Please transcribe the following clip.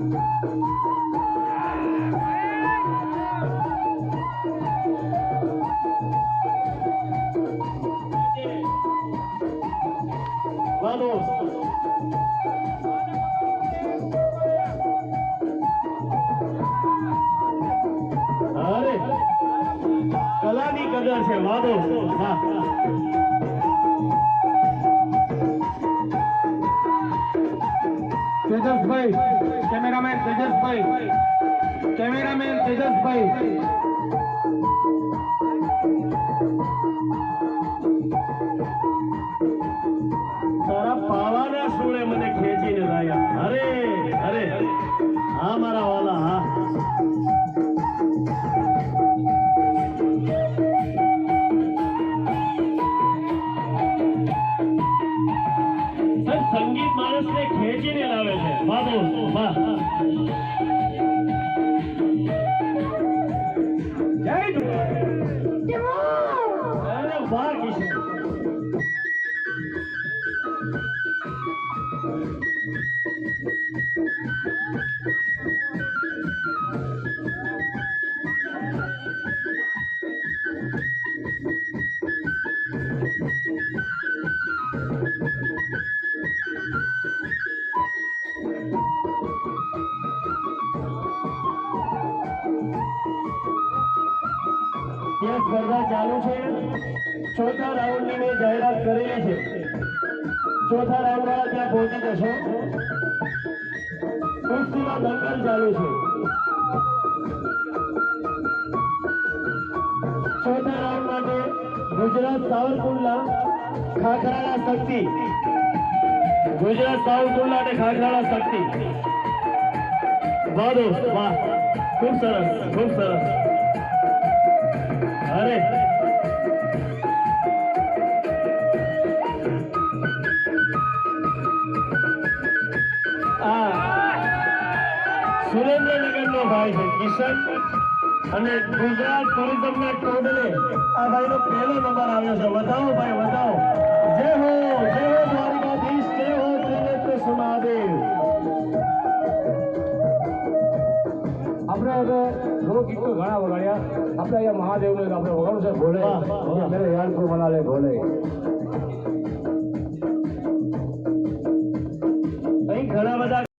અરે કલાની કદર છે વાદો હા તેજસભાઈ કેમેરામેન તેજસભાઈ તારા પાવાના સુળે મને ખેંચીને લાયા અરે અરે હા મારા વાલા હા સંગીત માણસને ખેંચીને લાવે છે વાદો વાહ જય અરે વાહ કિશન ત્યાં સ્પર્ધા ચાલુ છે ચોથા રાઉન્ડની મેં જાહેરાત કરેલી છે ચોથા રાઉન્ડ વાળા ત્યાં પહોંચી જશો કુસ્તીનો દંગલ ચાલુ છે ચોથા રાઉન્ડ માટે ગુજરાત સાવરકુંડલા ખાખરાળા શક્તિ ગુજરાત સાવરકુંડલા અને ખાખરાળા શક્તિ વાહ દોસ્ત વાહ ખૂબ સરસ ખૂબ સરસ અરે સુરેન્દ્રનગરનો ભાઈ છે કિશન અને ગુજરાત ટુરિઝમના ટોડલે આ ભાઈનો પહેલો નંબર આવ્યો છે વધાવો ભાઈ વધાવો જય હો દ્વારિકાધીશ જય હો ત્રિનેત્ર મહાદેવ આપણે હવે લોકગીતો ઘણા વગાડ્યા આપણે અહીંયા મહાદેવને આપણે વગાડવું છે ભોલે મેરે યાર કો મના લે ભોલે અહીં ઘણા બધા